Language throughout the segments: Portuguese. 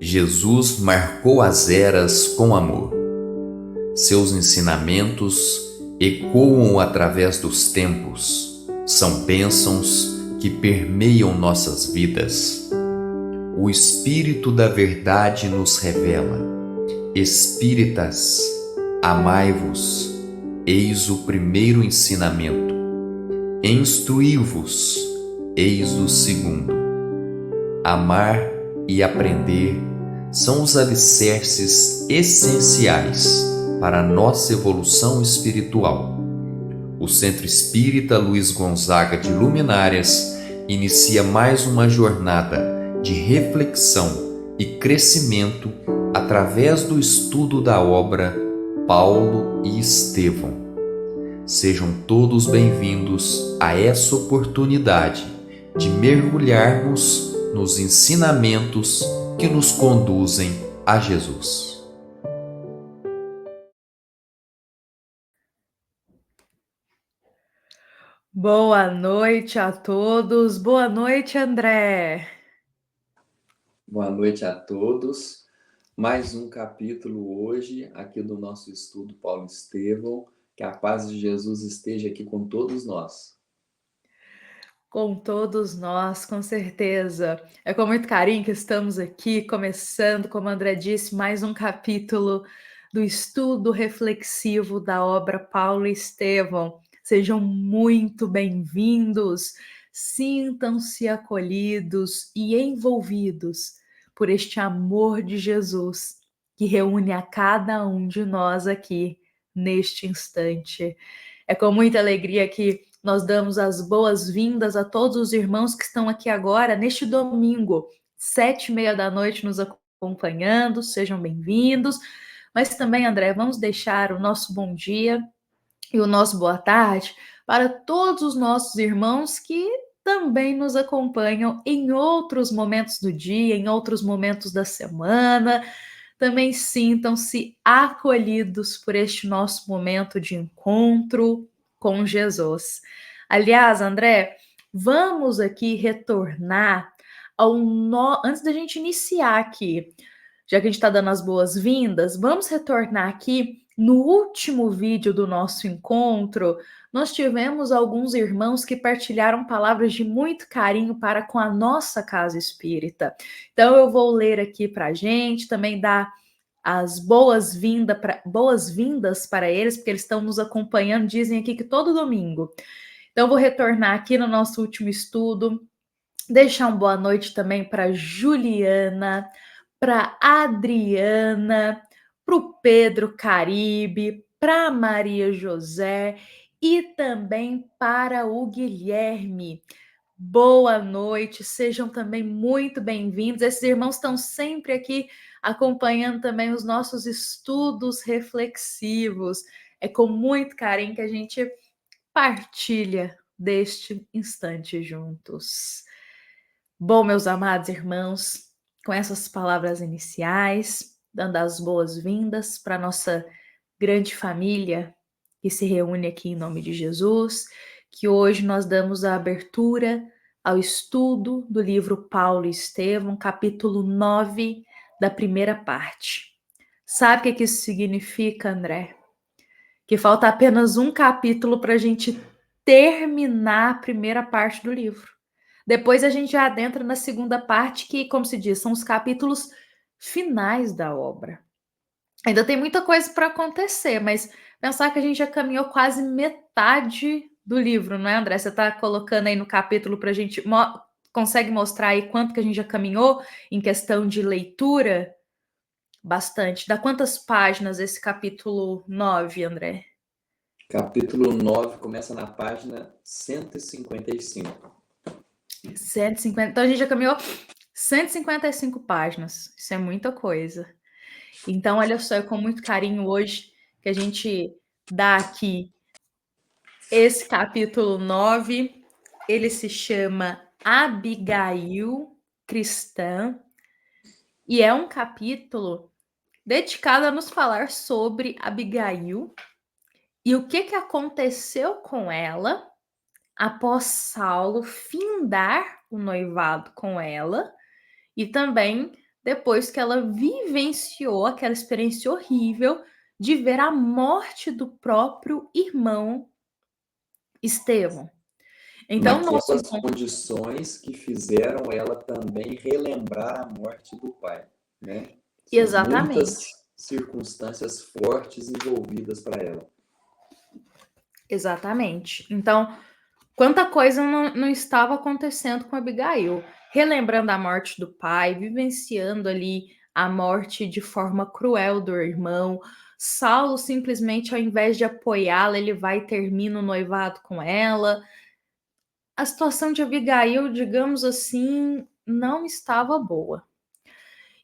Jesus marcou as eras com amor. Seus ensinamentos ecoam através dos tempos. São bênçãos que permeiam nossas vidas. O Espírito da Verdade nos revela: Espíritas, amai-vos, eis o primeiro ensinamento. Instruí-vos, eis o segundo. Amar e aprender são os alicerces essenciais para a nossa evolução espiritual. O Centro Espírita Luiz Gonzaga de Luminárias inicia mais uma jornada de reflexão e crescimento através do estudo da obra Paulo e Estevão. Sejam todos bem-vindos a essa oportunidade de mergulharmos nos ensinamentos que nos conduzem a Jesus. Boa noite a todos. Boa noite, André. Boa noite a todos. Mais um capítulo hoje aqui do nosso estudo Paulo e Estevão. Que a paz de Jesus esteja aqui com todos nós. Com todos nós, com certeza. É com muito carinho que estamos aqui, começando, como André disse, mais um capítulo do estudo reflexivo da obra Paulo e Estevão. Sejam muito bem-vindos, sintam-se acolhidos e envolvidos por este amor de Jesus que reúne a cada um de nós aqui neste instante. É com muita alegria que nós damos as boas-vindas a todos os irmãos que estão aqui agora, neste domingo, 7h30 da noite, nos acompanhando. Sejam bem-vindos. Mas também, André, vamos deixar o nosso bom dia e o nosso boa tarde para todos os nossos irmãos que também nos acompanham em outros momentos do dia, em outros momentos da semana. Também sintam-se acolhidos por este nosso momento de encontro com Jesus. Aliás, André, vamos aqui retornar antes da gente iniciar aqui, já que a gente está dando as boas-vindas, vamos retornar aqui no último vídeo do nosso encontro. Nós tivemos alguns irmãos que partilharam palavras de muito carinho para com a nossa casa espírita. Então eu vou ler aqui para a gente, também dar as boas-vindas para eles, porque eles estão nos acompanhando, dizem aqui que todo domingo. Então eu vou retornar aqui no nosso último estudo, deixar uma boa noite também para Juliana, para Adriana, para o Pedro Caribe, para Maria José e também para o Guilherme. Boa noite, sejam também muito bem-vindos. Esses irmãos estão sempre aqui acompanhando também os nossos estudos reflexivos. É com muito carinho que a gente partilha deste instante juntos. Bom, meus amados irmãos, com essas palavras iniciais, dando as boas-vindas para a nossa grande família que se reúne aqui em nome de Jesus, que hoje nós damos a abertura ao estudo do livro Paulo e Estevão, capítulo 9, da primeira parte. Sabe o que isso significa, André? Que falta apenas um capítulo para a gente terminar a primeira parte do livro. Depois a gente já adentra na segunda parte, que, como se diz, são os capítulos finais da obra. Ainda tem muita coisa para acontecer, mas pensar que a gente já caminhou quase metade do livro, não é, André? Você está colocando aí no capítulo para a gente... Consegue mostrar aí quanto que a gente já caminhou em questão de leitura? Bastante. Dá quantas páginas esse capítulo 9, André? Capítulo 9 começa na página 155. 150. Então a gente já caminhou 155 páginas. Isso é muita coisa. Então, olha só, é com muito carinho hoje que a gente dá aqui esse capítulo 9. Ele se chama Abigail Cristã e é um capítulo dedicado a nos falar sobre Abigail e o que aconteceu com ela após Saulo findar o noivado com ela e também depois que ela vivenciou aquela experiência horrível de ver a morte do próprio irmão Estevão. Então, nosso Naquelas encontro... condições que fizeram ela também relembrar a morte do pai, né? São Exatamente. muitas circunstâncias fortes envolvidas para ela. Exatamente. Então, quanta coisa não estava acontecendo com Abigail. Relembrando a morte do pai, vivenciando ali a morte de forma cruel do irmão. Saulo simplesmente, ao invés de apoiá-la, ele vai e termina o noivado com ela. A situação de Abigail, digamos assim, não estava boa.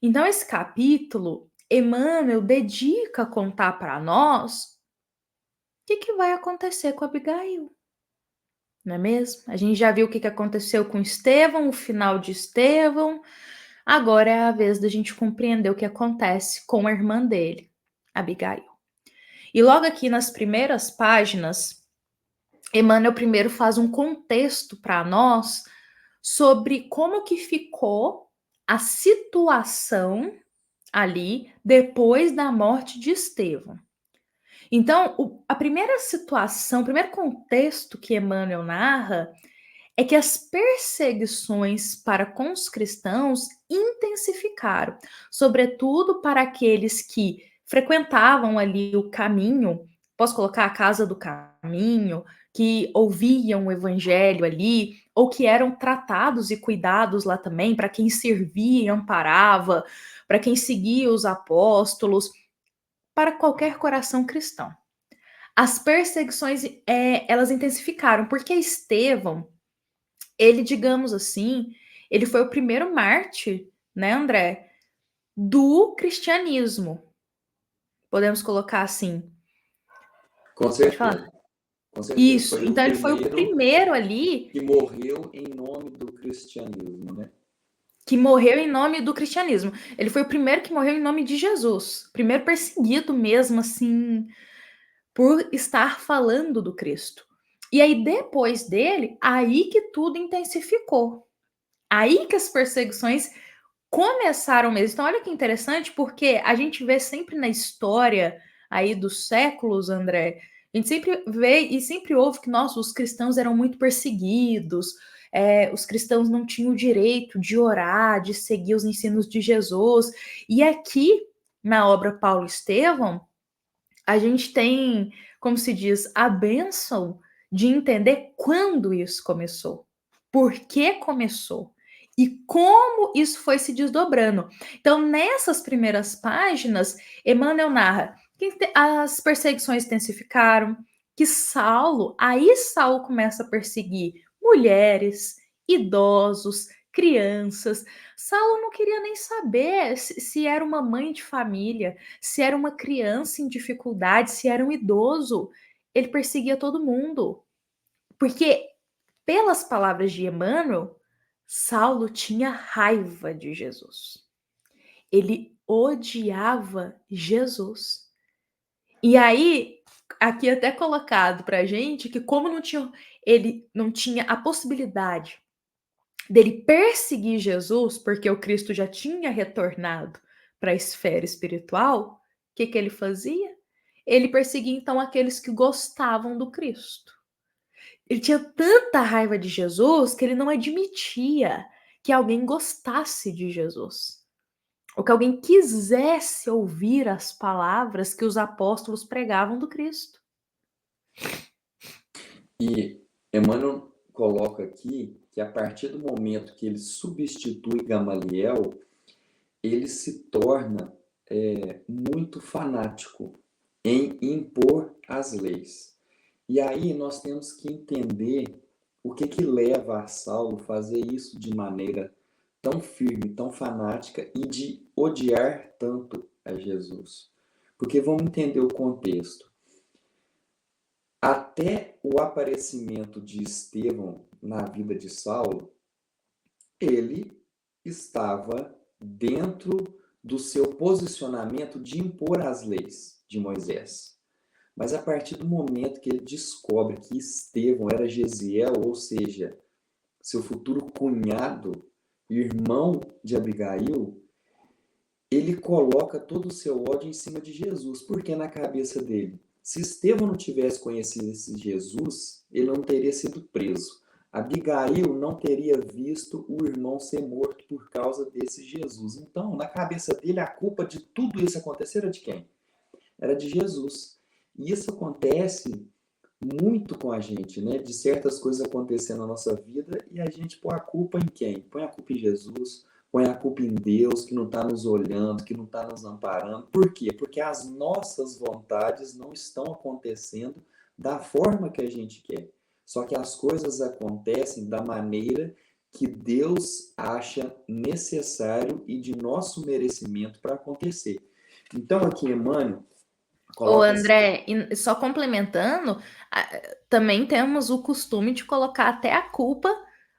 Então, esse capítulo, Emmanuel dedica a contar para nós o que vai acontecer com Abigail. Não é mesmo? A gente já viu o que aconteceu com Estevão, o final de Estevão. Agora é a vez da gente compreender o que acontece com a irmã dele, Abigail. E logo aqui nas primeiras páginas, Emmanuel primeiro faz um contexto para nós sobre como que ficou a situação ali depois da morte de Estevão. Então, a primeira situação, o primeiro contexto que Emmanuel narra é que as perseguições para com os cristãos intensificaram, sobretudo para aqueles que frequentavam ali o caminho, posso colocar a casa do caminho, que ouviam o evangelho ali, ou que eram tratados e cuidados lá também, para quem servia e amparava, para quem seguia os apóstolos, para qualquer coração cristão. As perseguições, elas intensificaram, porque Estevão, ele, digamos assim, ele foi o primeiro mártir, né, André, do cristianismo. Podemos colocar assim. Com Pode falar. certeza. Com certeza. Isso. Então ele foi o primeiro ali que morreu em nome do cristianismo, né? Que morreu em nome do cristianismo. Ele foi o primeiro que morreu em nome de Jesus. Primeiro perseguido mesmo, assim, por estar falando do Cristo. E aí, depois dele, aí que tudo intensificou. Aí que as perseguições começaram mesmo. Então, olha que interessante, porque a gente vê sempre na história aí dos séculos, André, a gente sempre vê e sempre ouve que, nossa, os cristãos eram muito perseguidos, os cristãos não tinham o direito de orar, de seguir os ensinos de Jesus. E aqui, na obra Paulo Estevão, a gente tem, como se diz, a bênção de entender quando isso começou, por que começou e como isso foi se desdobrando. Então, nessas primeiras páginas, Emmanuel narra que as perseguições intensificaram, que Saulo começa a perseguir mulheres, idosos, crianças. Saulo não queria nem saber se era uma mãe de família, se era uma criança em dificuldade, se era um idoso. Ele perseguia todo mundo. Porque, pelas palavras de Emmanuel, Saulo tinha raiva de Jesus. Ele odiava Jesus. E aí, aqui até colocado pra gente que como ele não tinha a possibilidade dele perseguir Jesus, porque o Cristo já tinha retornado para a esfera espiritual, o que ele fazia? Ele perseguia então aqueles que gostavam do Cristo. Ele tinha tanta raiva de Jesus que ele não admitia que alguém gostasse de Jesus, ou que alguém quisesse ouvir as palavras que os apóstolos pregavam do Cristo. E Emmanuel coloca aqui que a partir do momento que ele substitui Gamaliel, ele se torna muito fanático em impor as leis. E aí nós temos que entender o que leva a Saulo a fazer isso de maneira tão firme, tão fanática e de odiar tanto a Jesus. Porque vamos entender o contexto. Até o aparecimento de Estevão na vida de Saulo, ele estava dentro do seu posicionamento de impor as leis de Moisés. Mas a partir do momento que ele descobre que Estevão era Gesiel, ou seja, seu futuro cunhado, irmão de Abigail, ele coloca todo o seu ódio em cima de Jesus, porque na cabeça dele, se Estevão não tivesse conhecido esse Jesus, ele não teria sido preso. Abigail não teria visto o irmão ser morto por causa desse Jesus. Então, na cabeça dele, a culpa de tudo isso acontecer era de quem? Era de Jesus. E isso acontece muito com a gente, né? De certas coisas acontecendo na nossa vida e a gente põe a culpa em quem? Põe a culpa em Jesus, põe a culpa em Deus, que não está nos olhando, que não está nos amparando. Por quê? Porque as nossas vontades não estão acontecendo da forma que a gente quer. Só que as coisas acontecem da maneira que Deus acha necessário e de nosso merecimento para acontecer. Então, aqui, Emmanuel, Ô, coloca assim. André, e só complementando, também temos o costume de colocar até a culpa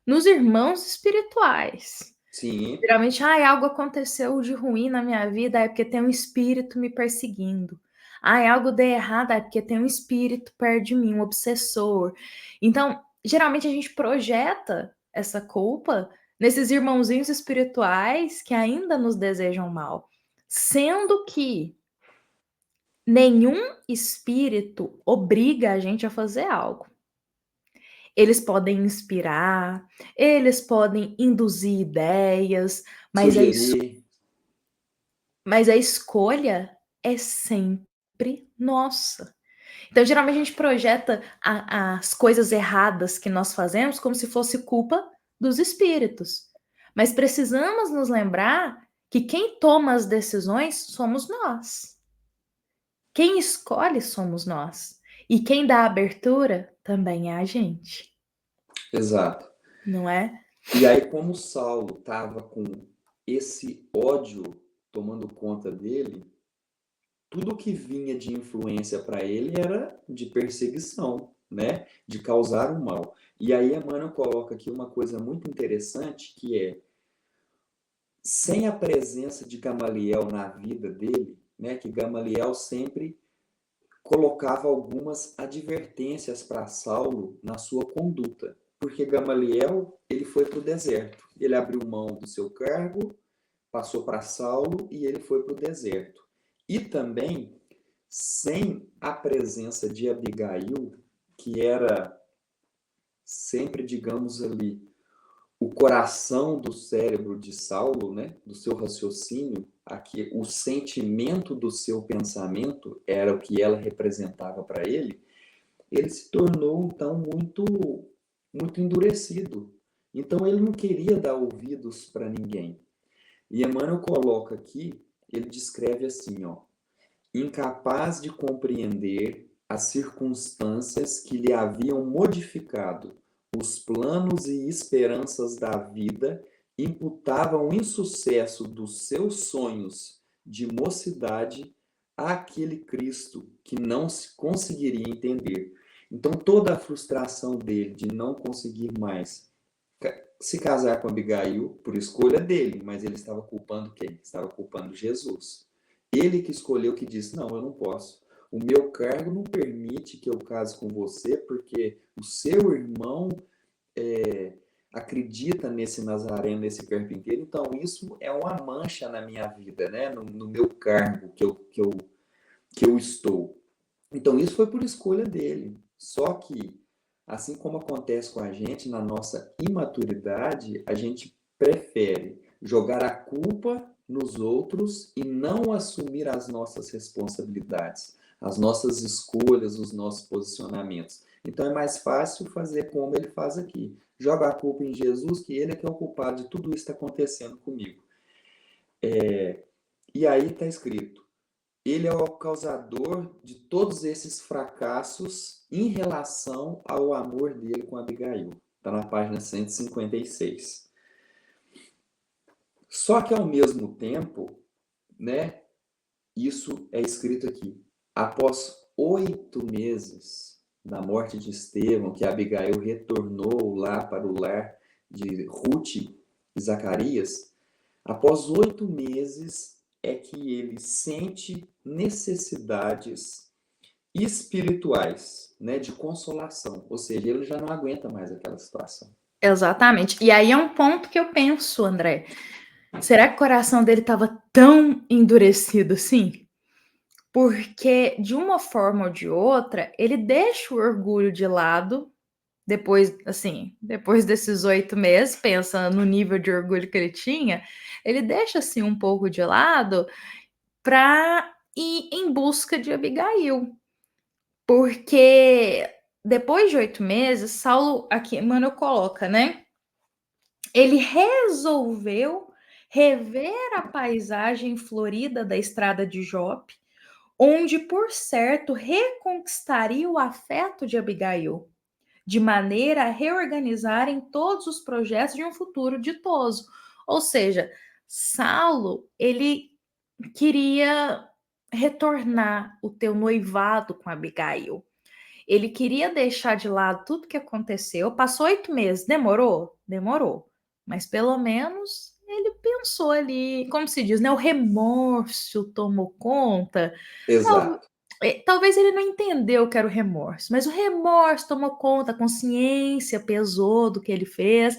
nos irmãos espirituais. Sim, Geralmente, algo aconteceu de ruim na minha vida, é porque tem um espírito me perseguindo. Algo deu errado, é porque tem um espírito perto de mim, um obsessor. Então, geralmente a gente projeta essa culpa nesses irmãozinhos espirituais que ainda nos desejam mal. Sendo que nenhum espírito obriga a gente a fazer algo. Eles podem inspirar, eles podem induzir ideias, mas sugerir. a escolha é sempre nossa. Então, geralmente, a gente projeta as coisas erradas que nós fazemos como se fosse culpa dos espíritos. Mas precisamos nos lembrar que quem toma as decisões somos nós. Quem escolhe somos nós. E quem dá abertura também é a gente, Exato. não é? E aí, como Saulo estava com esse ódio tomando conta dele, tudo que vinha de influência para ele era de perseguição, né? De causar o mal. E aí, Emmanuel coloca aqui uma coisa muito interessante, que é, sem a presença de Gamaliel na vida dele, né? Que Gamaliel sempre colocava algumas advertências para Saulo na sua conduta, porque Gamaliel ele foi para o deserto, ele abriu mão do seu cargo, passou para Saulo e ele foi para o deserto. E também, sem a presença de Abigail, que era sempre, digamos ali, o coração do cérebro de Saulo, né, do seu raciocínio, aqui o sentimento do seu pensamento era o que ela representava para ele, ele se tornou então muito endurecido. Então ele não queria dar ouvidos para ninguém. E Emmanuel coloca aqui, ele descreve assim, ó, incapaz de compreender as circunstâncias que lhe haviam modificado os planos e esperanças da vida, imputavam o insucesso dos seus sonhos de mocidade àquele Cristo que não se conseguiria entender. Então, toda a frustração dele de não conseguir mais se casar com Abigail por escolha dele, mas ele estava culpando quem? Estava culpando Jesus. Ele que escolheu, que disse, não, eu não posso. O meu cargo não permite que eu case com você, porque o seu irmão acredita nesse Nazareno, nesse carpinteiro, então isso é uma mancha na minha vida, né? No meu cargo que eu estou. Então isso foi por escolha dele. Só que, assim como acontece com a gente, na nossa imaturidade, a gente prefere jogar a culpa nos outros e não assumir as nossas responsabilidades, as nossas escolhas, os nossos posicionamentos. Então é mais fácil fazer como ele faz aqui. Joga a culpa em Jesus, que ele é que é o culpado de tudo isso que está acontecendo comigo. E aí está escrito, ele é o causador de todos esses fracassos em relação ao amor dele com Abigail. Está na página 156. Só que ao mesmo tempo, né, isso é escrito aqui. Após 8 meses da morte de Estevão, que Abigail retornou lá para o lar de Ruth e Zacarias, após 8 meses é que ele sente necessidades espirituais, né, de consolação. Ou seja, ele já não aguenta mais aquela situação. Exatamente. E aí é um ponto que eu penso, André. Será que o coração dele estava tão endurecido assim? Porque, de uma forma ou de outra, ele deixa o orgulho de lado, depois, assim, depois desses 8 meses, pensa no nível de orgulho que ele tinha, ele deixa, assim, um pouco de lado para ir em busca de Abigail. Porque depois de 8 meses, Saulo, aqui Emmanuel coloca, né? Ele resolveu rever a paisagem florida da estrada de Jope, onde, por certo, reconquistaria o afeto de Abigail, de maneira a reorganizarem todos os projetos de um futuro ditoso. Ou seja, Saulo, ele queria retornar o teu noivado com Abigail. Ele queria deixar de lado tudo que aconteceu. Passou 8 meses. Demorou? Demorou. Mas pelo menos ele pensou ali, como se diz, né? O remorso tomou conta. Exato. Talvez ele não entendeu o que era o remorso, mas o remorso tomou conta, a consciência pesou do que ele fez.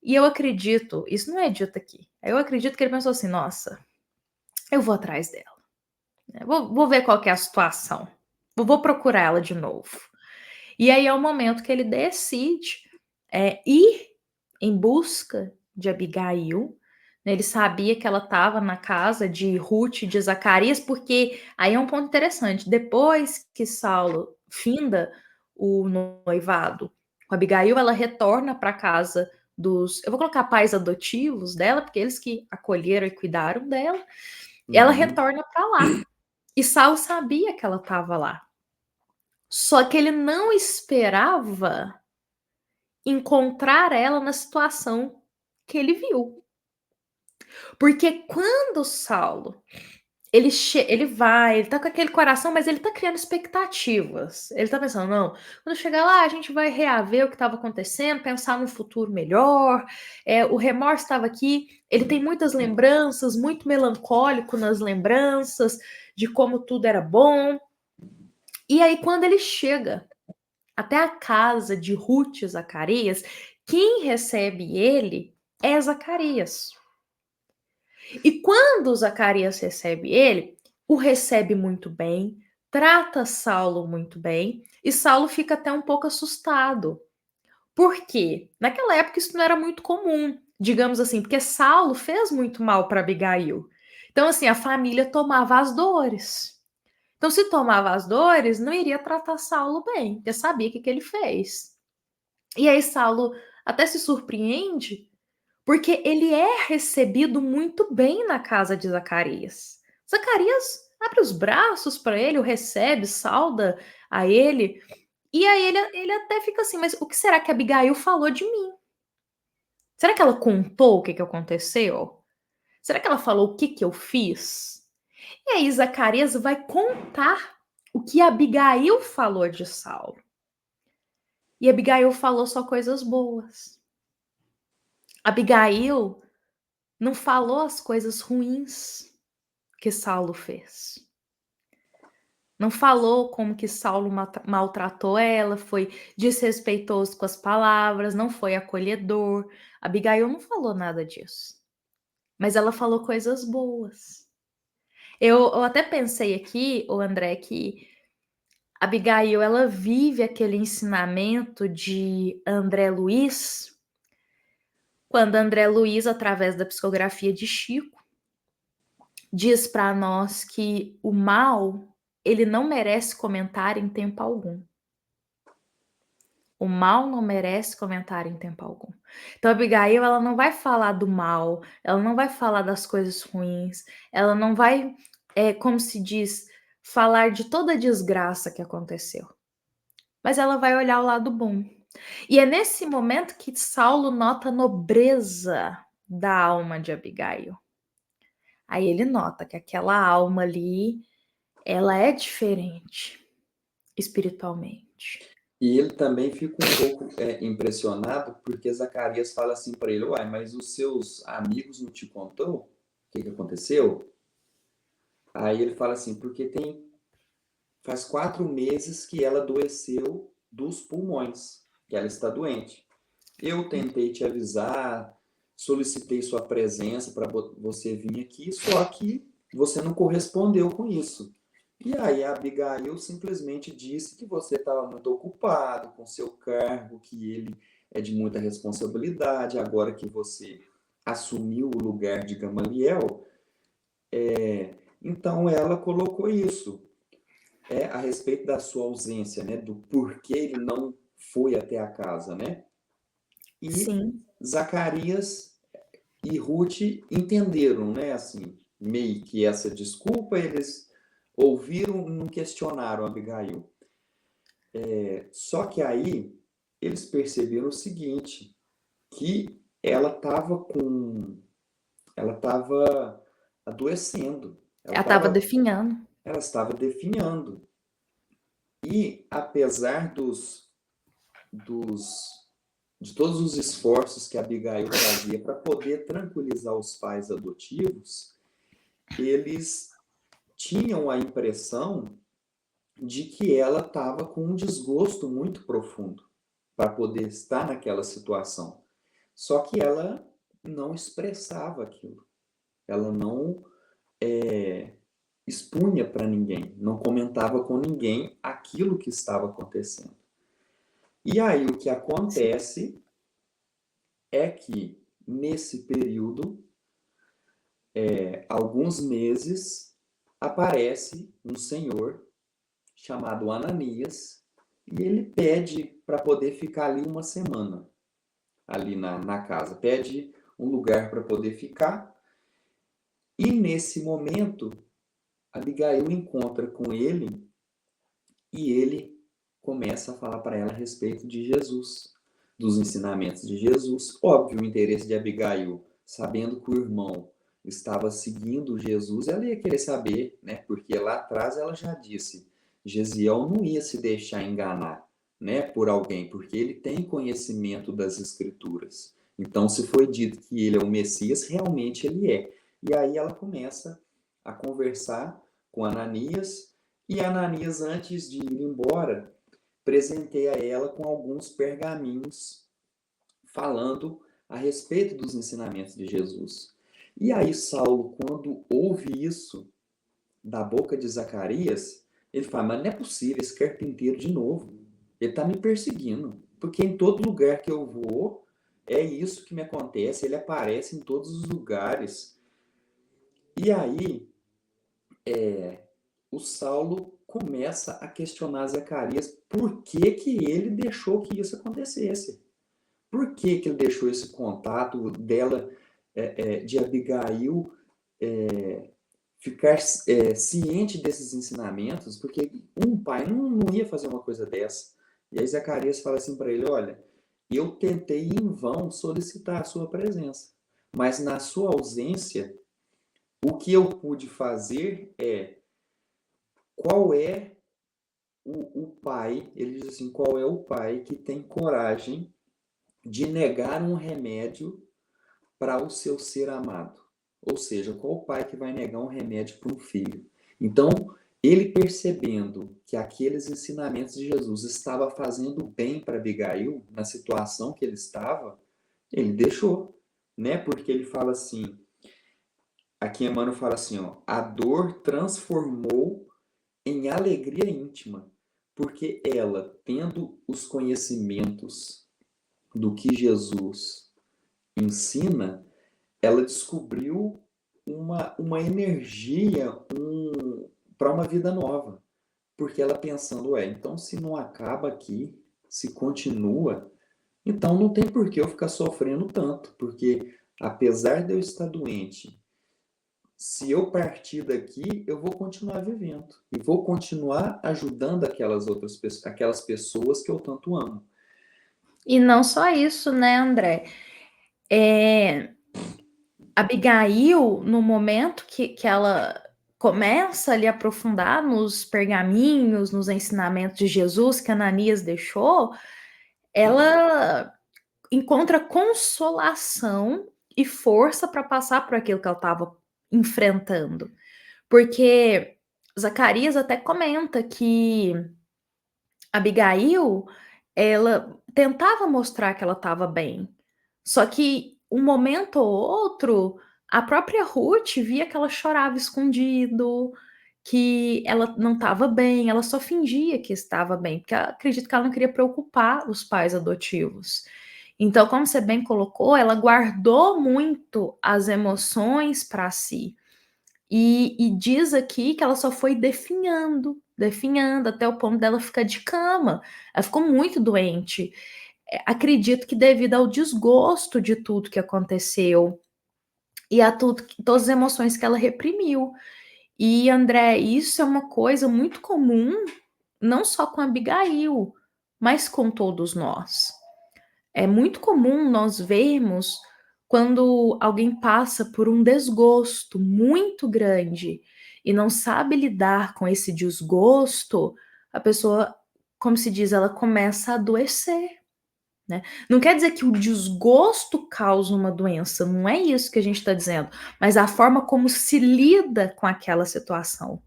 E eu acredito, isso não é dito aqui. Eu acredito que ele pensou assim: nossa, eu vou atrás dela. Vou ver qual que é a situação. Vou procurar ela de novo. E aí é o momento que ele decide ir em busca de Abigail. Né? Ele sabia que ela estava na casa de Ruth e de Zacarias, porque aí é um ponto interessante. Depois que Saulo finda o noivado com Abigail, ela retorna para a casa dos. Eu vou colocar pais adotivos dela, porque eles que acolheram e cuidaram dela. Ela Uhum. retorna para lá. E Saulo sabia que ela estava lá. Só que ele não esperava encontrar ela na situação que ele viu. Porque quando Saulo, ele vai, ele tá com aquele coração, mas ele tá criando expectativas. Ele tá pensando, não, quando chegar lá, a gente vai reaver o que estava acontecendo, pensar num futuro melhor. O remorso estava aqui, ele tem muitas lembranças, muito melancólico nas lembranças de como tudo era bom. E aí, quando ele chega até a casa de Ruth e Zacarias, quem recebe ele é Zacarias. E quando Zacarias recebe ele, o recebe muito bem, trata Saulo muito bem, e Saulo fica até um pouco assustado. Por quê? Naquela época isso não era muito comum, digamos assim, porque Saulo fez muito mal para Abigail. Então, assim, a família tomava as dores. Então, se tomava as dores, não iria tratar Saulo bem, porque sabia o que ele fez. E aí Saulo até se surpreende, porque ele é recebido muito bem na casa de Zacarias. Zacarias abre os braços para ele, o recebe, sauda a ele, e aí ele até fica assim, mas o que será que Abigail falou de mim? Será que ela contou o que aconteceu? Será que ela falou o que eu fiz? E aí Zacarias vai contar o que Abigail falou de Saulo. E Abigail falou só coisas boas. Abigail não falou as coisas ruins que Saulo fez. Não falou como que Saulo maltratou ela, foi desrespeitoso com as palavras, não foi acolhedor. Abigail não falou nada disso. Mas ela falou coisas boas. Eu até pensei aqui, o André, que Abigail ela vive aquele ensinamento de André Luiz, quando André Luiz, através da psicografia de Chico, diz para nós que o mal, ele não merece comentário em tempo algum. O mal não merece comentário em tempo algum. Então, a Abigail, ela não vai falar do mal, ela não vai falar das coisas ruins, ela não vai, como se diz, falar de toda a desgraça que aconteceu. Mas ela vai olhar o lado bom. E é nesse momento que Saulo nota a nobreza da alma de Abigail. Aí ele nota que aquela alma ali, ela é diferente espiritualmente. E ele também fica um pouco impressionado porque Zacarias fala assim para ele: uai, mas os seus amigos não te contou o que aconteceu? Aí ele fala assim: porque faz 4 meses que ela adoeceu dos pulmões, que ela está doente. Eu tentei te avisar, solicitei sua presença para você vir aqui, só que você não correspondeu com isso. E aí a Abigail simplesmente disse que você estava muito ocupado com seu cargo, que ele é de muita responsabilidade, agora que você assumiu o lugar de Gamaliel, então ela colocou isso a respeito da sua ausência, né, do porquê ele não foi até a casa, né? E Sim. Zacarias e Ruth entenderam, né, assim, meio que essa desculpa, eles ouviram e não questionaram Abigail. Só que aí eles perceberam o seguinte, que ela estava adoecendo, Ela estava definhando. ela estava definhando. E apesar de todos os esforços que a Abigail fazia para poder tranquilizar os pais adotivos, eles tinham a impressão de que ela estava com um desgosto muito profundo para poder estar naquela situação. Só que ela não expressava aquilo. Ela não expunha para ninguém, não comentava com ninguém aquilo que estava acontecendo. E aí o que acontece é que, nesse período, alguns meses, aparece um senhor chamado Ananias e ele pede para poder ficar ali uma semana, ali na casa. Pede um lugar para poder ficar. E nesse momento, Abigail encontra com ele e ele começa a falar para ela a respeito de Jesus, dos ensinamentos de Jesus. Óbvio, o interesse de Abigail, sabendo que o irmão estava seguindo Jesus, ela ia querer saber, né? Porque lá atrás ela já disse, Gesiel não ia se deixar enganar, né, por alguém, porque ele tem conhecimento das Escrituras. Então, se foi dito que ele é o Messias, realmente ele é. E aí ela começa a conversar com Ananias, e Ananias, antes de ir embora, presenteia ela com alguns pergaminhos falando a respeito dos ensinamentos de Jesus. E aí Saulo, quando ouve isso da boca de Zacarias, ele fala, mas não é possível, esse carpinteiro de novo, ele está me perseguindo, porque em todo lugar que eu vou, é isso que me acontece, ele aparece em todos os lugares. E aí, o Saulo começa a questionar Zacarias por que que ele deixou que isso acontecesse. Por que que ele deixou esse contato dela, de Abigail, ficar ciente desses ensinamentos? Porque um pai não ia fazer uma coisa dessa. E aí Zacarias fala assim para ele, olha, eu tentei em vão solicitar a sua presença, mas na sua ausência, o que eu pude fazer qual é o pai, ele diz assim, qual é o pai que tem coragem de negar um remédio para o seu ser amado? Ou seja, qual o pai que vai negar um remédio para um filho? Então, ele percebendo que aqueles ensinamentos de Jesus estavam fazendo bem para Abigail, na situação que ele estava, ele deixou, né? Porque ele fala assim, aqui Emmanuel fala assim, ó, a dor transformou em alegria íntima, porque ela, tendo os conhecimentos do que Jesus ensina, ela descobriu uma energia para uma vida nova. Porque ela pensando, então se não acaba aqui, se continua, então não tem por que eu ficar sofrendo tanto, porque apesar de eu estar doente, se eu partir daqui, eu vou continuar vivendo e vou continuar ajudando aquelas pessoas que eu tanto amo. E não só isso, né, André? Abigail, no momento que ela começa ali a aprofundar nos pergaminhos, nos ensinamentos de Jesus que Ananias deixou, ela encontra consolação e força para passar por aquilo que ela estava enfrentando. Porque Zacarias até comenta que Abigail, ela tentava mostrar que ela estava bem, só que um momento ou outro, a própria Ruth via que ela chorava escondido, que ela não estava bem, ela só fingia que estava bem, porque acredito que ela não queria preocupar os pais adotivos. Então, como você bem colocou, ela guardou muito as emoções para si. E diz aqui que ela só foi definhando, até o ponto dela ficar de cama. Ela ficou muito doente. Acredito que devido ao desgosto de tudo que aconteceu e a todas as emoções que ela reprimiu. E, André, isso é uma coisa muito comum, não só com a Abigail, mas com todos nós. É muito comum nós vermos quando alguém passa por um desgosto muito grande e não sabe lidar com esse desgosto, a pessoa, como se diz, ela começa a adoecer. Né? Não quer dizer que o desgosto causa uma doença, não é isso que a gente está dizendo, mas a forma como se lida com aquela situação.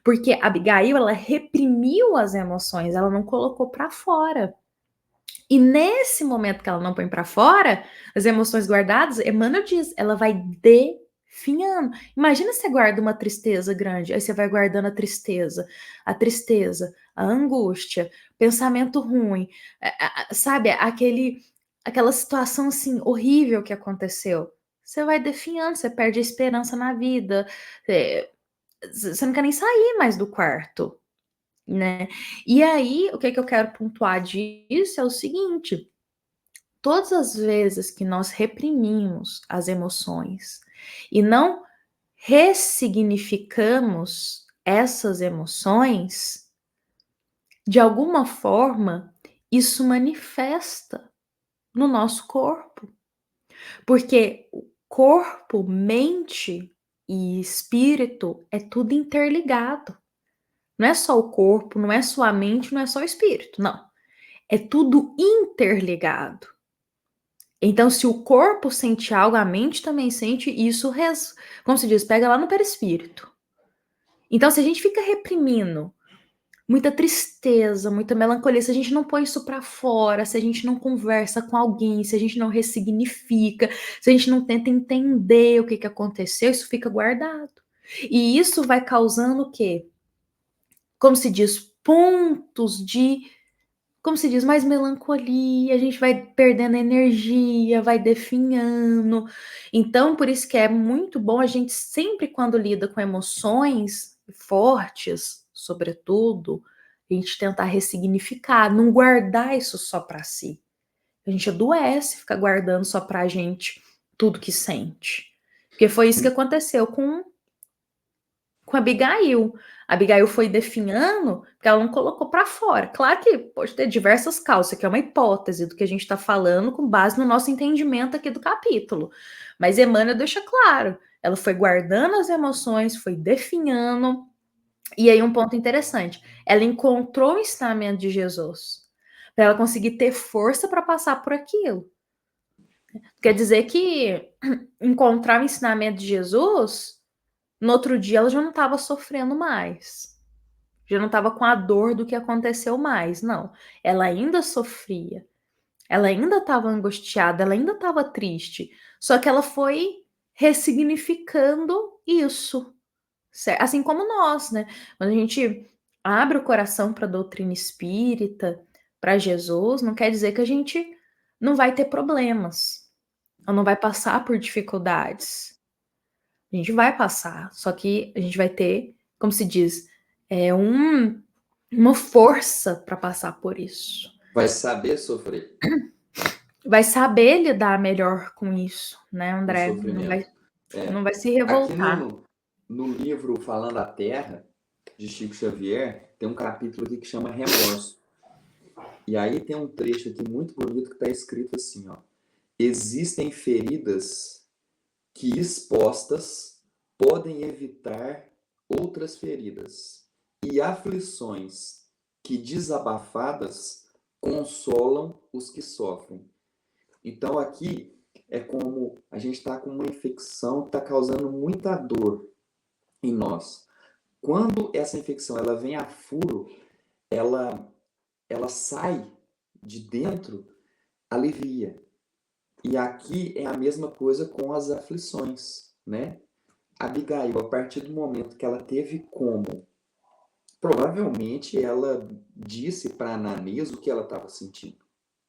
Porque a Abigail, ela reprimiu as emoções, ela não colocou para fora. E nesse momento que ela não põe para fora, as emoções guardadas, Emmanuel diz, ela vai definhando. Imagina você guarda uma tristeza grande, aí você vai guardando a tristeza, a angústia, pensamento ruim, sabe, aquela situação assim horrível que aconteceu. Você vai definhando, você perde a esperança na vida, você não quer nem sair mais do quarto, né? E aí, o que eu quero pontuar disso é o seguinte: todas as vezes que nós reprimimos as emoções e não ressignificamos essas emoções, de alguma forma, isso manifesta no nosso corpo. Porque o corpo, mente e espírito é tudo interligado. Não é só o corpo, não é só a mente, não é só o espírito, não. É tudo interligado. Então, se o corpo sente algo, a mente também sente, e isso, como se diz, pega lá no perispírito. Então, se a gente fica reprimindo muita tristeza, muita melancolia, se a gente não põe isso para fora, se a gente não conversa com alguém, se a gente não ressignifica, se a gente não tenta entender o que aconteceu, isso fica guardado. E isso vai causando o quê? Como se diz, pontos de, como se diz, mais melancolia, a gente vai perdendo energia, vai definhando. Então, por isso que é muito bom a gente sempre, quando lida com emoções fortes, sobretudo, a gente tentar ressignificar, não guardar isso só para si. A gente adoece, fica guardando só pra gente tudo que sente. Porque foi isso que aconteceu com a Abigail. A Abigail foi definhando porque ela não colocou para fora. Claro que pode ter diversas causas, isso aqui é uma hipótese do que a gente está falando com base no nosso entendimento aqui do capítulo. Mas Emmanuel deixa claro, ela foi guardando as emoções, foi definhando. E aí um ponto interessante, ela encontrou o ensinamento de Jesus, para ela conseguir ter força para passar por aquilo. Quer dizer que encontrar o ensinamento de Jesus, no outro dia ela já não estava sofrendo mais. Já não estava com a dor do que aconteceu mais, não. Ela ainda sofria, ela ainda estava angustiada, ela ainda estava triste. Só que ela foi ressignificando isso, certo? Assim como nós, né? Quando a gente abre o coração para a doutrina espírita, para Jesus, não quer dizer que a gente não vai ter problemas, ou não vai passar por dificuldades. A gente vai passar, só que a gente vai ter, como se diz, uma força para passar por isso. Vai saber sofrer. Vai saber lidar melhor com isso, né, Com André? sofrimento. Não vai se Aqui revoltar. no livro Falando a Terra, de Chico Xavier, tem um capítulo aqui que chama Remorso. E aí tem um trecho aqui muito bonito que está escrito assim, ó. Existem feridas que expostas podem evitar outras feridas, e aflições que desabafadas consolam os que sofrem. Então aqui é como a gente está com uma infecção que está causando muita dor em nós. Quando essa infecção ela vem a furo, ela sai de dentro, alivia. E aqui é a mesma coisa com as aflições, né? Abigail, a partir do momento que ela teve como, provavelmente ela disse para Ananias o que ela estava sentindo,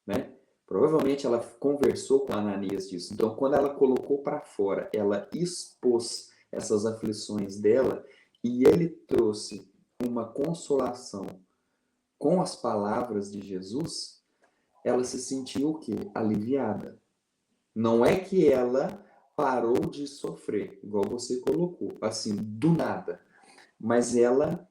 né? Provavelmente ela conversou com Ananias disso. Então, quando ela colocou para fora, ela expôs essas aflições dela e ele trouxe uma consolação com as palavras de Jesus, ela se sentiu o quê? Aliviada. Não é que ela parou de sofrer, igual você colocou, assim, do nada. Mas ela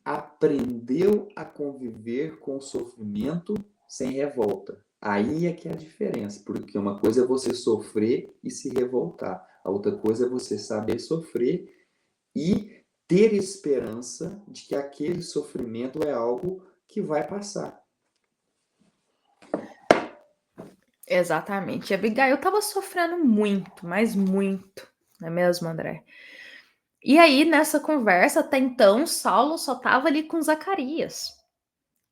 aprendeu a conviver com o sofrimento sem revolta. Aí é que é a diferença, porque uma coisa é você sofrer e se revoltar, a outra coisa é você saber sofrer e ter esperança de que aquele sofrimento é algo que vai passar. Exatamente. A Abigail estava sofrendo muito, mas muito, não é mesmo, André? E aí, nessa conversa, até então, Saulo só estava ali com Zacarias.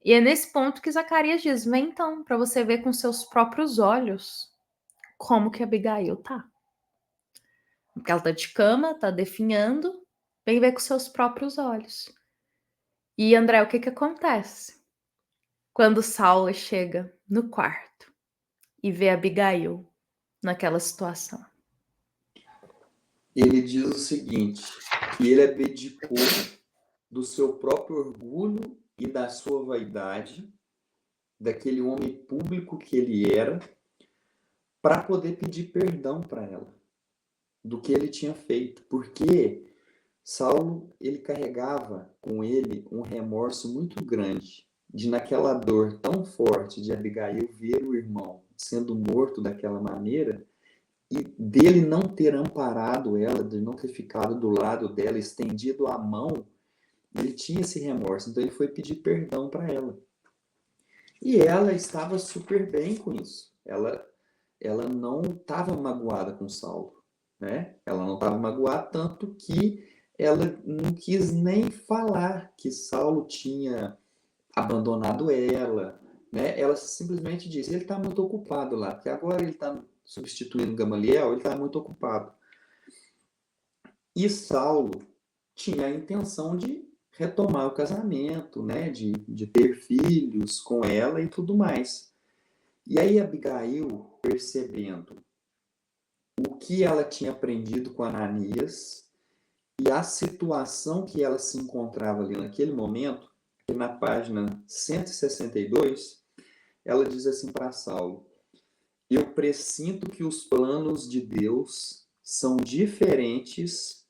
E é nesse ponto que Zacarias diz: vem então, para você ver com seus próprios olhos como que a Abigail tá. Porque ela tá de cama, tá definhando, vem ver com seus próprios olhos. E André, o que que acontece? Quando Saulo chega no quarto e vê a Abigail naquela situação. Ele diz o seguinte, que ele abdicou do seu próprio orgulho e da sua vaidade, daquele homem público que ele era, para poder pedir perdão para ela do que ele tinha feito, porque Saulo, ele carregava com ele um remorso muito grande de, naquela dor tão forte de Abigail ver o irmão sendo morto daquela maneira e dele não ter amparado ela, de não ter ficado do lado dela, estendido a mão. Ele tinha esse remorso, então ele foi pedir perdão para ela. E ela estava super bem com isso. Ela não estava magoada com Saulo, né? Ela não estava magoada tanto que ela não quis nem falar que Saulo tinha abandonado ela, né? Ela simplesmente disse: ele está muito ocupado lá, porque agora ele está substituindo Gamaliel, ele está muito ocupado. E Saulo tinha a intenção de retomar o casamento, né? De ter filhos com ela e tudo mais. E aí Abigail, percebendo o que ela tinha aprendido com Ananias e a situação que ela se encontrava ali naquele momento, na página 162, ela diz assim para Saulo: eu pressinto que os planos de Deus são diferentes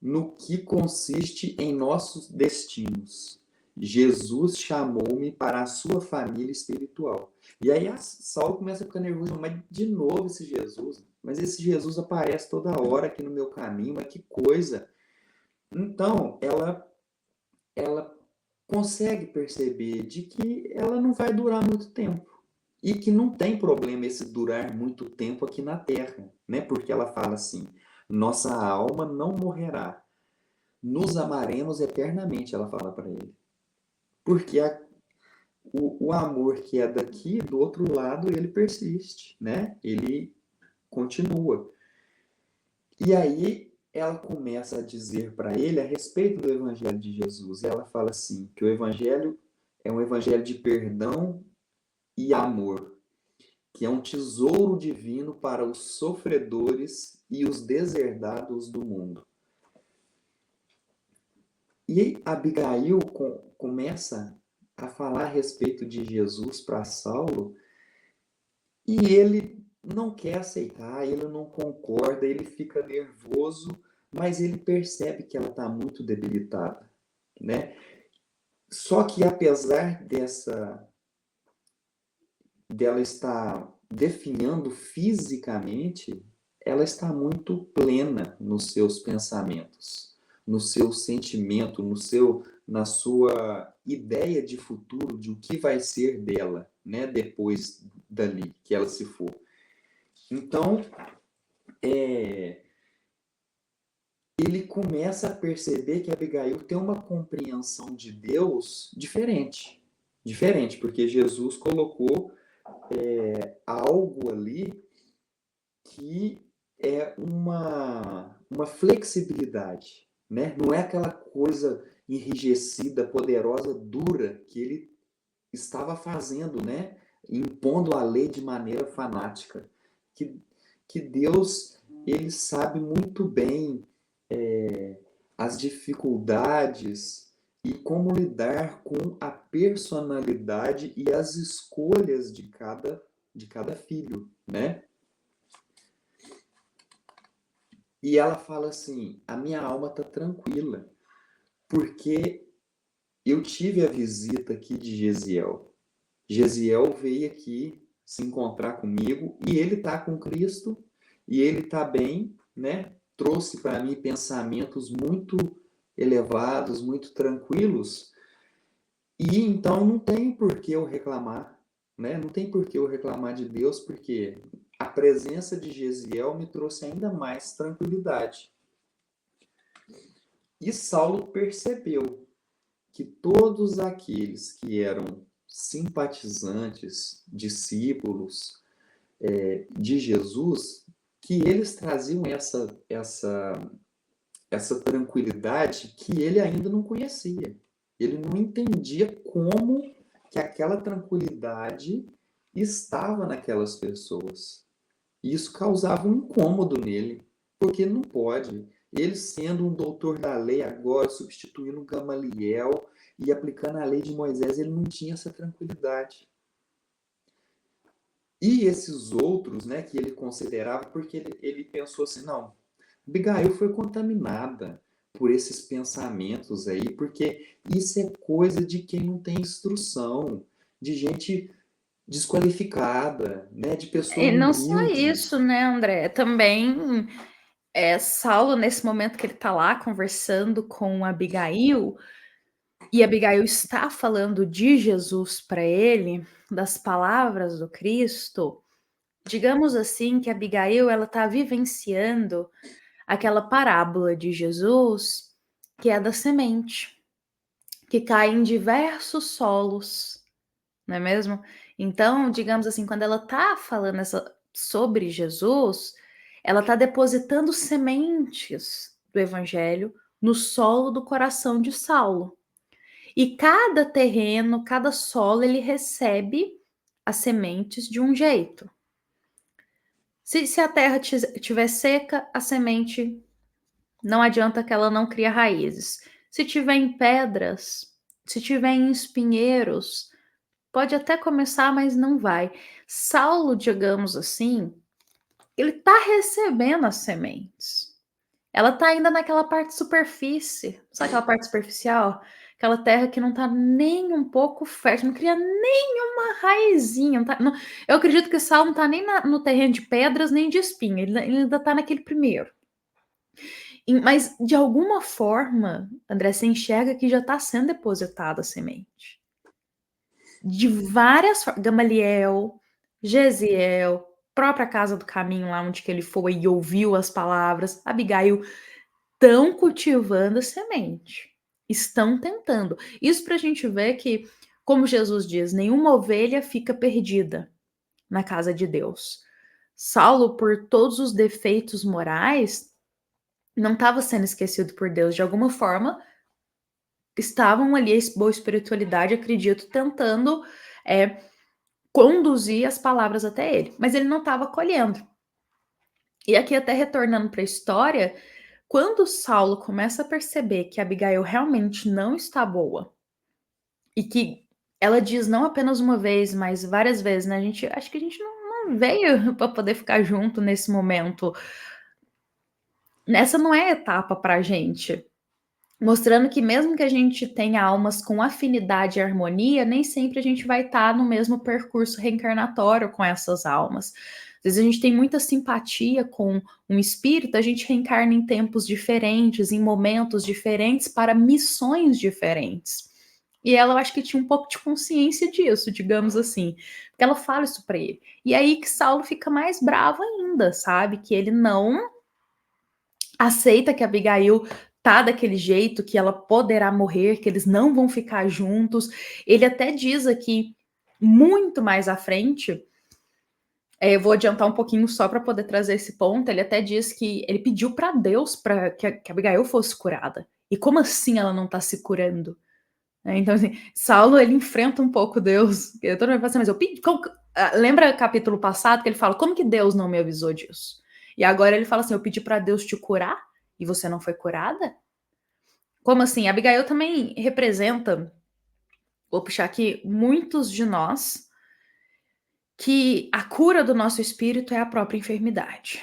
no que consiste em nossos destinos. Jesus chamou-me para a sua família espiritual. E aí Saulo começa a ficar nervoso, mas de novo esse Jesus? Mas esse Jesus aparece toda hora aqui no meu caminho, mas que coisa! Então, ela consegue perceber de que ela não vai durar muito tempo. E que não tem problema esse durar muito tempo aqui na Terra, né? Porque ela fala assim: nossa alma não morrerá, nos amaremos eternamente, ela fala para ele. Porque o amor que é daqui, do outro lado, ele persiste, né? Ele continua. E aí ela começa a dizer para ele a respeito do Evangelho de Jesus. E ela fala assim, que o Evangelho é um Evangelho de perdão e amor, que é um tesouro divino para os sofredores e os deserdados do mundo. E Abigail começa a falar a respeito de Jesus para Saulo e ele não quer aceitar, ele não concorda, ele fica nervoso, mas ele percebe que ela está muito debilitada, né? Só que apesar dela estar definhando fisicamente, ela está muito plena nos seus pensamentos, no seu sentimento, na sua ideia de futuro, de o que vai ser dela, né, depois dali, que ela se for. Então, ele começa a perceber que Abigail tem uma compreensão de Deus diferente, porque Jesus colocou algo ali que é uma flexibilidade, né? Não é aquela coisa enrijecida, poderosa, dura que ele estava fazendo, né? Impondo a lei de maneira fanática. Que, que Deus, ele sabe muito bem as dificuldades e como lidar com a personalidade e as escolhas de cada filho, né? E ela fala assim: a minha alma está tranquila, porque eu tive a visita aqui de Gesiel. Gesiel veio aqui se encontrar comigo e ele está com Cristo e ele está bem, né? Trouxe para mim pensamentos muito elevados, muito tranquilos, e então não tem por que eu reclamar, né? Não tem por que eu reclamar de Deus, porque a presença de Gesiel me trouxe ainda mais tranquilidade. E Saulo percebeu que todos aqueles que eram simpatizantes, discípulos de Jesus, que eles traziam essa tranquilidade que ele ainda não conhecia. Ele não entendia como que aquela tranquilidade estava naquelas pessoas. E isso causava um incômodo nele, porque não pode. Ele sendo um doutor da lei agora, substituindo Gamaliel e aplicando a lei de Moisés, ele não tinha essa tranquilidade. E esses outros, né, que ele considerava, porque ele pensou assim, não, Abigail foi contaminada por esses pensamentos aí, porque isso é coisa de quem não tem instrução, de gente desqualificada, né, de pessoa E não só humilde. isso, né, André? Também Saulo, nesse momento que ele tá lá conversando com Abigail, e Abigail está falando de Jesus para ele, das palavras do Cristo, digamos assim que Abigail ela está vivenciando aquela parábola de Jesus, que é da semente, que cai em diversos solos, não é mesmo? Então, digamos assim, quando ela está falando sobre Jesus, ela está depositando sementes do evangelho no solo do coração de Saulo. E cada terreno, cada solo, ele recebe as sementes de um jeito. Se a terra estiver seca, a semente não adianta que ela não cria raízes. Se tiver em pedras, se tiver em espinheiros, pode até começar, mas não vai. Saulo, digamos assim, ele está recebendo as sementes. Ela está ainda naquela parte superfície. Sabe aquela parte superficial? Aquela terra que não está nem um pouco fértil, não cria nenhuma raizinha. Eu acredito que Saulo não está nem no terreno de pedras, nem de espinho. Ele ainda está naquele primeiro. Mas, de alguma forma, André, você enxerga que já está sendo depositada a semente. De várias formas. Gamaliel, Gesiel, própria Casa do Caminho, lá onde que ele foi e ouviu as palavras, Abigail, estão cultivando a semente. Estão tentando. Isso para a gente ver que, como Jesus diz, nenhuma ovelha fica perdida na casa de Deus. Saulo, por todos os defeitos morais, não estava sendo esquecido por Deus. De alguma forma, estavam ali, a boa espiritualidade, acredito, tentando conduzir as palavras até ele. Mas ele não estava colhendo. E aqui, até retornando para a história, quando Saulo começa a perceber que Abigail realmente não está boa, e que ela diz não apenas uma vez, mas várias vezes, né? Acho que a gente não veio para poder ficar junto nesse momento. Essa não é a etapa para a gente. Mostrando que mesmo que a gente tenha almas com afinidade e harmonia, nem sempre a gente vai estar no mesmo percurso reencarnatório com essas almas. Às vezes a gente tem muita simpatia com um espírito, a gente reencarna em tempos diferentes, em momentos diferentes, para missões diferentes. E ela, eu acho que tinha um pouco de consciência disso, digamos assim. Porque ela fala isso para ele. E aí que Saulo fica mais bravo ainda, sabe? Que ele não aceita que Abigail tá daquele jeito, que ela poderá morrer, que eles não vão ficar juntos. Ele até diz aqui muito mais à frente, eu vou adiantar um pouquinho só para poder trazer esse ponto. Ele até diz que ele pediu para Deus para que a Abigail fosse curada. E como assim ela não está se curando? Então, assim, Saulo, ele enfrenta um pouco Deus. Eu tô pensando, mas eu pedi. Lembra o capítulo passado que ele fala, como que Deus não me avisou disso? E agora ele fala assim, eu pedi para Deus te curar e você não foi curada? Como assim? Abigail também representa, vou puxar aqui, muitos de nós, que a cura do nosso espírito é a própria enfermidade.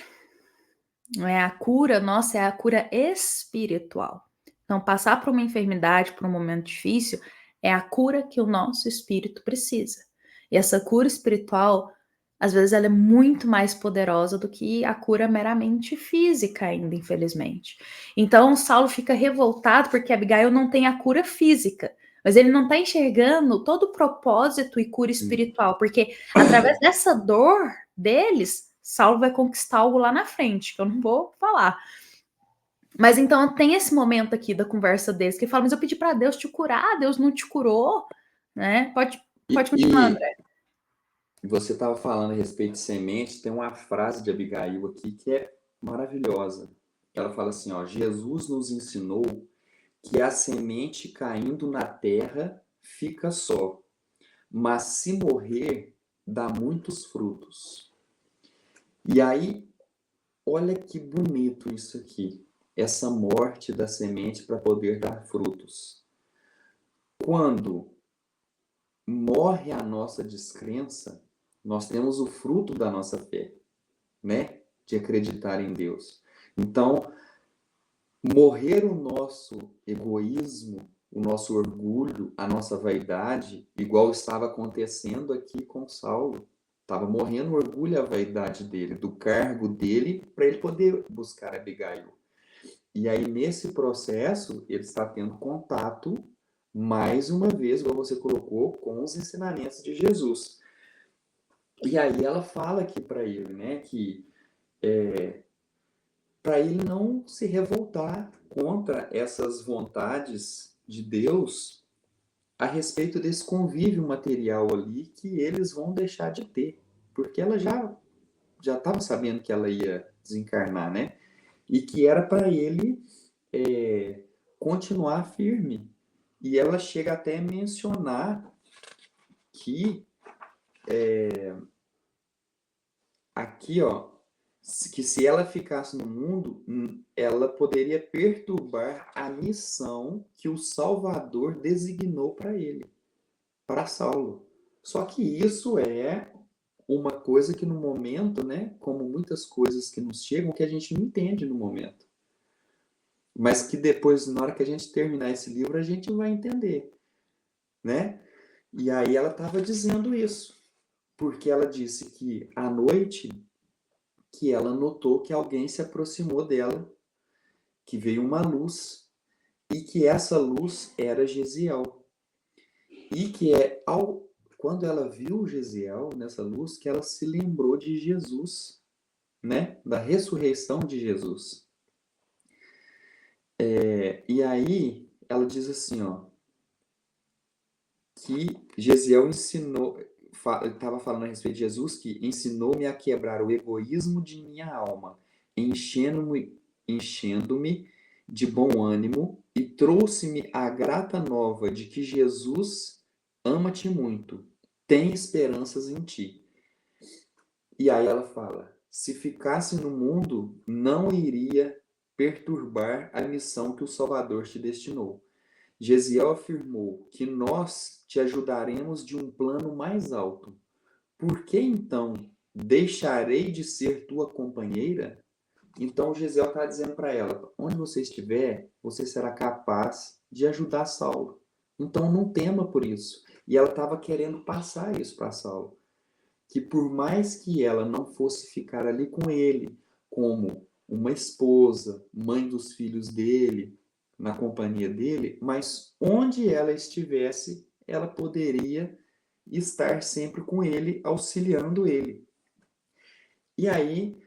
Não é a cura nossa, é a cura espiritual. Então, passar por uma enfermidade, por um momento difícil, é a cura que o nosso espírito precisa. E essa cura espiritual, às vezes, ela é muito mais poderosa do que a cura meramente física ainda, infelizmente. Então, Saulo fica revoltado porque Abigail não tem a cura física, mas ele não está enxergando todo o propósito e cura espiritual, porque através dessa dor deles, Saulo vai conquistar algo lá na frente, que eu não vou falar. Mas então tem esse momento aqui da conversa deles que fala, mas eu pedi para Deus te curar, Deus não te curou, né? Pode continuar, André. Você estava falando a respeito de semente, tem uma frase de Abigail aqui que é maravilhosa. Ela fala assim, ó, Jesus nos ensinou que a semente caindo na terra fica só, mas se morrer, dá muitos frutos. E aí, olha que bonito isso aqui, essa morte da semente para poder dar frutos. Quando morre a nossa descrença, nós temos o fruto da nossa fé, né? De acreditar em Deus. Então, morrer o nosso egoísmo, o nosso orgulho, a nossa vaidade, igual estava acontecendo aqui com Saulo. Estava morrendo o orgulho e a vaidade dele, do cargo dele, para ele poder buscar Abigail. E aí, nesse processo, ele está tendo contato, mais uma vez, como você colocou, com os ensinamentos de Jesus. E aí ela fala aqui para ele, né, que para ele não se revoltar contra essas vontades de Deus a respeito desse convívio material ali que eles vão deixar de ter, porque ela já estava sabendo que ela ia desencarnar, né? E que era para ele continuar firme. E ela chega até a mencionar que aqui, ó, que se ela ficasse no mundo, ela poderia perturbar a missão que o Salvador designou para ele, para Saulo. Só que isso é uma coisa que no momento, né, como muitas coisas que nos chegam, que a gente não entende no momento. Mas que depois, na hora que a gente terminar esse livro, a gente vai entender, né? E aí ela estava dizendo isso, porque ela disse que à noite que ela notou que alguém se aproximou dela, que veio uma luz, e que essa luz era Gesiel. E que quando ela viu Gesiel nessa luz, que ela se lembrou de Jesus, né? Da ressurreição de Jesus. E aí ela diz assim, ó, que Gesiel ensinou, estava falando a respeito de Jesus, que ensinou-me a quebrar o egoísmo de minha alma, enchendo-me de bom ânimo e trouxe-me a grata nova de que Jesus ama-te muito, tem esperanças em ti. E aí ela fala, se ficasse no mundo, não iria perturbar a missão que o Salvador te destinou. Gesiel afirmou que nós te ajudaremos de um plano mais alto. Por que então deixarei de ser tua companheira? Então Gesiel está dizendo para ela, onde você estiver, você será capaz de ajudar Saulo. Então não tema por isso. E ela estava querendo passar isso para Saulo. Que por mais que ela não fosse ficar ali com ele, como uma esposa, mãe dos filhos dele, na companhia dele, mas onde ela estivesse, ela poderia estar sempre com ele, auxiliando ele. E aí,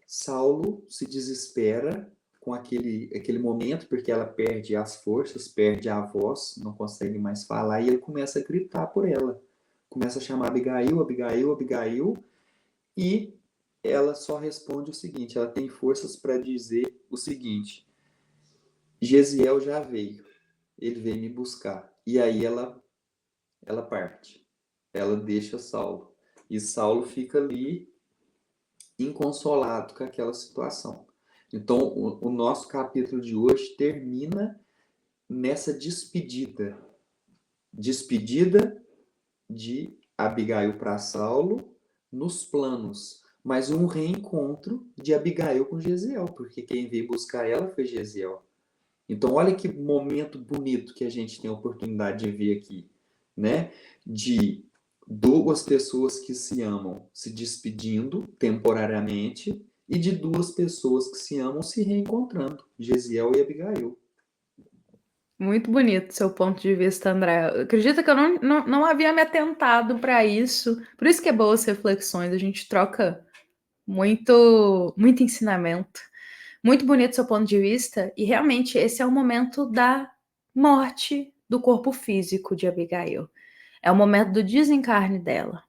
Saulo se desespera com aquele momento, porque ela perde as forças, perde a voz, não consegue mais falar, e ele começa a gritar por ela, começa a chamar Abigail, Abigail, Abigail, e ela só responde o seguinte, ela tem forças para dizer o seguinte, Gesiel já veio, ele veio me buscar. E aí ela parte, ela deixa Saulo. E Saulo fica ali inconsolado com aquela situação. Então, o nosso capítulo de hoje termina nessa despedida. Despedida de Abigail para Saulo nos planos, mas um reencontro de Abigail com Gesiel, porque quem veio buscar ela foi Gesiel. Então, olha que momento bonito que a gente tem a oportunidade de ver aqui, né? De duas pessoas que se amam se despedindo temporariamente e de duas pessoas que se amam se reencontrando, Gesiel e Abigail. Muito bonito seu ponto de vista, André. Acredita que eu não havia me atentado para isso. Por isso que é boas reflexões, a gente troca muito ensinamento. Muito bonito seu ponto de vista, e realmente esse é o momento da morte do corpo físico de Abigail. É o momento do desencarne dela.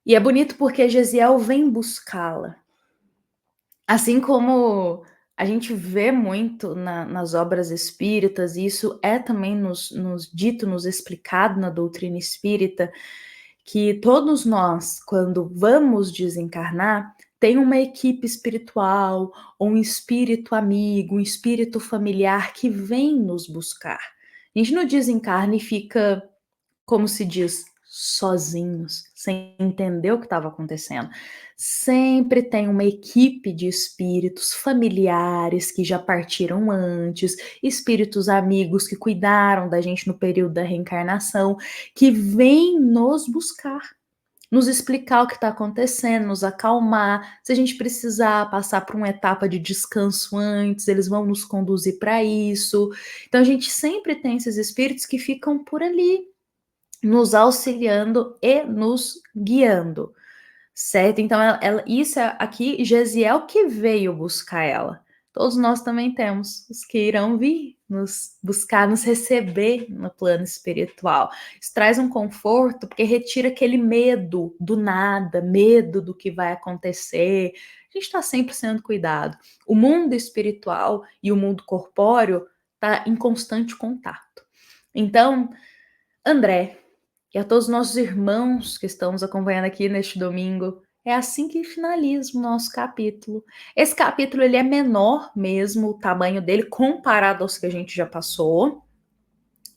E é bonito porque Gesiel vem buscá-la. Assim como a gente vê muito nas obras espíritas, e isso é também nos dito, nos explicado na doutrina espírita, que todos nós, quando vamos desencarnar, tem uma equipe espiritual, ou um espírito amigo, um espírito familiar que vem nos buscar. A gente no desencarne fica, como se diz, sozinhos, sem entender o que estava acontecendo. Sempre tem uma equipe de espíritos familiares que já partiram antes, espíritos amigos que cuidaram da gente no período da reencarnação, que vêm nos buscar, nos explicar o que está acontecendo, nos acalmar. Se a gente precisar passar por uma etapa de descanso antes, eles vão nos conduzir para isso. Então a gente sempre tem esses espíritos que ficam por ali, nos auxiliando e nos guiando, certo? Então, isso é aqui, Gesiel que veio buscar ela. Todos nós também temos os que irão vir nos buscar, nos receber no plano espiritual. Isso traz um conforto, porque retira aquele medo do nada, medo do que vai acontecer. A gente está sempre sendo cuidado. O mundo espiritual e o mundo corpóreo está em constante contato. Então, André, e a todos os nossos irmãos que estão nos acompanhando aqui neste domingo, é assim que finaliza o nosso capítulo. Esse capítulo ele é menor mesmo, o tamanho dele, comparado aos que a gente já passou.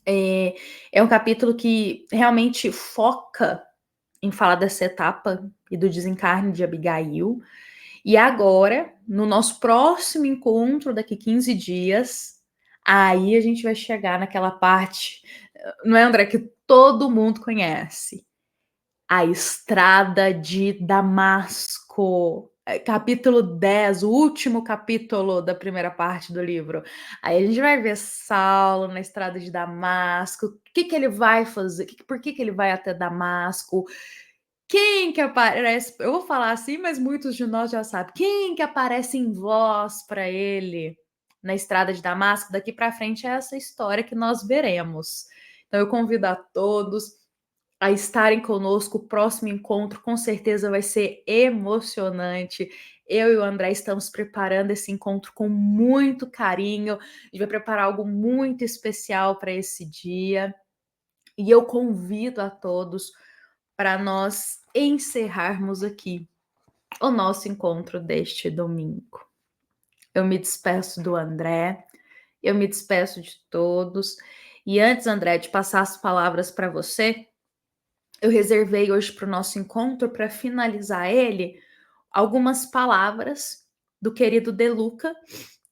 É um capítulo que realmente foca em falar dessa etapa e do desencarne de Abigail. E agora, no nosso próximo encontro, daqui 15 dias, aí a gente vai chegar naquela parte, não é, André, que todo mundo conhece. A Estrada de Damasco, capítulo 10, o último capítulo da primeira parte do livro. Aí a gente vai ver Saulo na Estrada de Damasco, o que ele vai fazer, por que ele vai até Damasco, quem que aparece, eu vou falar assim, mas muitos de nós já sabem, quem que aparece em voz para ele na Estrada de Damasco, daqui para frente é essa história que nós veremos. Então eu convido a todos a estarem conosco, o próximo encontro com certeza vai ser emocionante. Eu e o André estamos preparando esse encontro com muito carinho, a gente vai preparar algo muito especial para esse dia, e eu convido a todos para nós encerrarmos aqui o nosso encontro deste domingo. Eu me despeço do André, eu me despeço de todos, e antes, André, de passar as palavras para você, eu reservei hoje para o nosso encontro, para finalizar ele, algumas palavras do querido De Luca,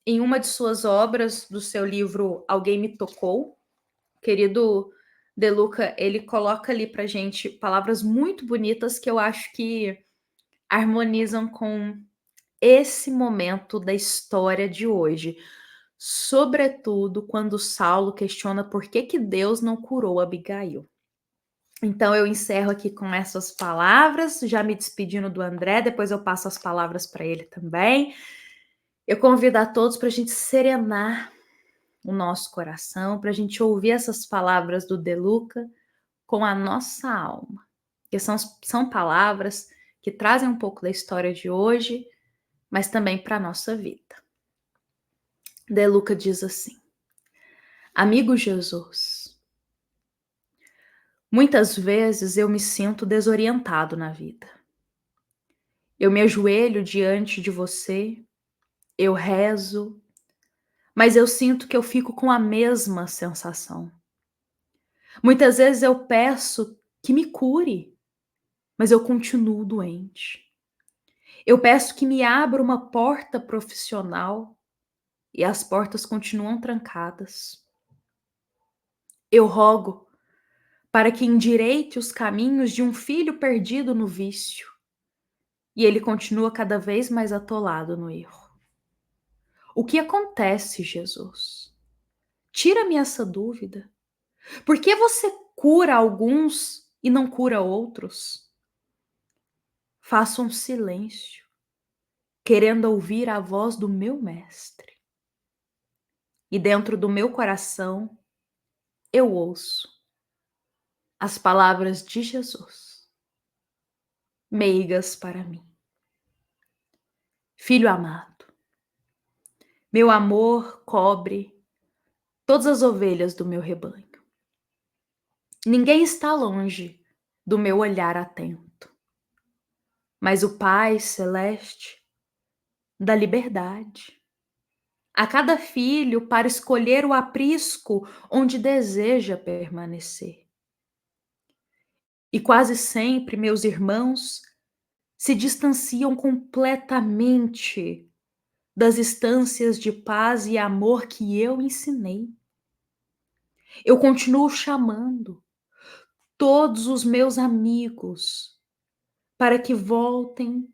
em uma de suas obras, do seu livro Alguém Me Tocou. O querido De Luca, ele coloca ali para gente palavras muito bonitas que eu acho que harmonizam com esse momento da história de hoje. Sobretudo quando Saulo questiona por que Deus não curou Abigail. Então eu encerro aqui com essas palavras, já me despedindo do André, depois eu passo as palavras para ele também. Eu convido a todos para a gente serenar o nosso coração, para a gente ouvir essas palavras do De Luca com a nossa alma. que são palavras que trazem um pouco da história de hoje, mas também para a nossa vida. De Luca diz assim: Amigo Jesus, muitas vezes eu me sinto desorientado na vida. Eu me ajoelho diante de você, eu rezo, mas eu sinto que eu fico com a mesma sensação. Muitas vezes eu peço que me cure, mas eu continuo doente. Eu peço que me abra uma porta profissional e as portas continuam trancadas. Eu rogo para que endireite os caminhos de um filho perdido no vício e ele continua cada vez mais atolado no erro. O que acontece, Jesus? Tira-me essa dúvida. Por que você cura alguns e não cura outros? Faço um silêncio, querendo ouvir a voz do meu mestre. E dentro do meu coração, eu ouço as palavras de Jesus, meigas para mim. Filho amado, meu amor cobre todas as ovelhas do meu rebanho. Ninguém está longe do meu olhar atento, mas o Pai Celeste dá liberdade a cada filho para escolher o aprisco onde deseja permanecer. E quase sempre meus irmãos se distanciam completamente das instâncias de paz e amor que eu ensinei. Eu continuo chamando todos os meus amigos para que voltem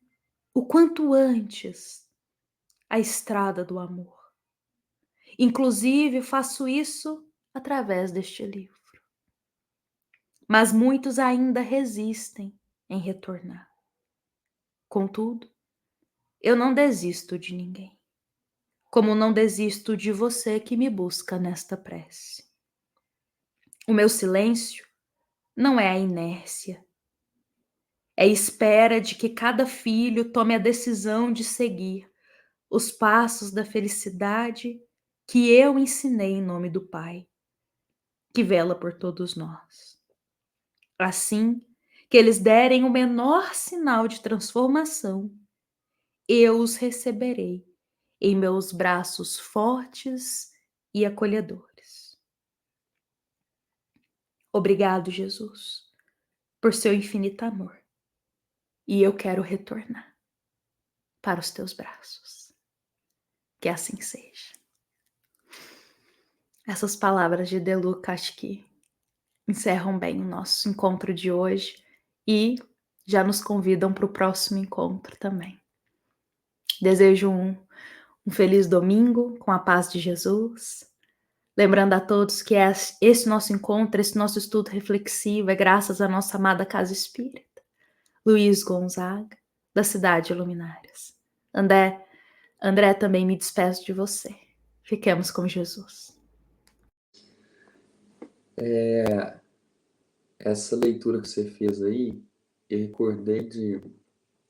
o quanto antes à estrada do amor. Inclusive, faço isso através deste livro. Mas muitos ainda resistem em retornar. Contudo, eu não desisto de ninguém, como não desisto de você que me busca nesta prece. O meu silêncio não é a inércia, é a espera de que cada filho tome a decisão de seguir os passos da felicidade que eu ensinei em nome do Pai, que vela por todos nós. Assim que eles derem o menor sinal de transformação, eu os receberei em meus braços fortes e acolhedores. Obrigado, Jesus, por seu infinito amor. E eu quero retornar para os teus braços. Que assim seja. Essas palavras de De Luca acho que encerram bem o nosso encontro de hoje e já nos convidam para o próximo encontro também. Desejo um feliz domingo com a paz de Jesus. Lembrando a todos que esse nosso encontro, esse nosso estudo reflexivo é graças à nossa amada Casa Espírita, Luiz Gonzaga, da Cidade de Luminárias. André, também me despeço de você. Fiquemos com Jesus. Essa leitura que você fez aí, eu recordei de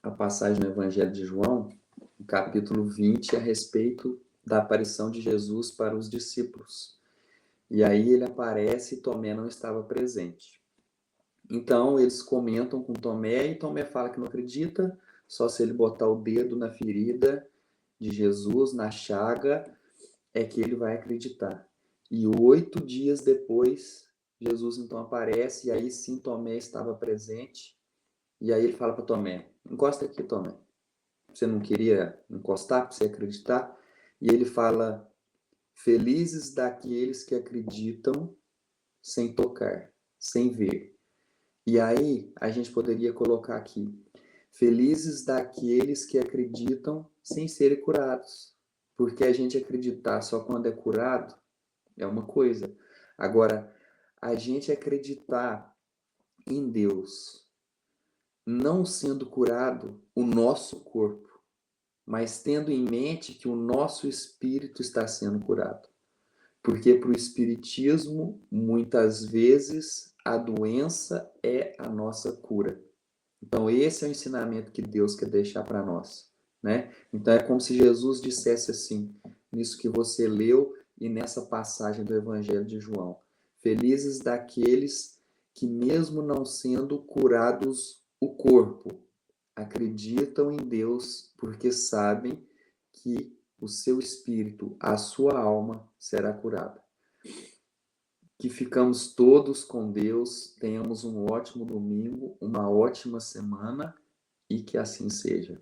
a passagem no Evangelho de João, no capítulo 20, a respeito da aparição de Jesus para os discípulos. E aí ele aparece e Tomé não estava presente. Então eles comentam com Tomé e Tomé fala que não acredita, só se ele botar o dedo na ferida de Jesus, na chaga, é que ele vai acreditar. E 8 dias depois, Jesus então aparece e aí sim Tomé estava presente. E aí ele fala para Tomé, encosta aqui, Tomé. Você não queria encostar para você acreditar? E ele fala, felizes daqueles que acreditam sem tocar, sem ver. E aí a gente poderia colocar aqui, felizes daqueles que acreditam sem serem curados. Porque a gente acreditar só quando é curado é uma coisa. Agora, a gente acreditar em Deus, não sendo curado o nosso corpo, mas tendo em mente que o nosso espírito está sendo curado. Porque para o espiritismo, muitas vezes, a doença é a nossa cura. Então, esse é o ensinamento que Deus quer deixar para nós, né? Então, é como se Jesus dissesse assim, nisso que você leu e nessa passagem do Evangelho de João: felizes daqueles que, mesmo não sendo curados o corpo, acreditam em Deus porque sabem que o seu espírito, a sua alma, será curada. Que ficamos todos com Deus, tenhamos um ótimo domingo, uma ótima semana e que assim seja.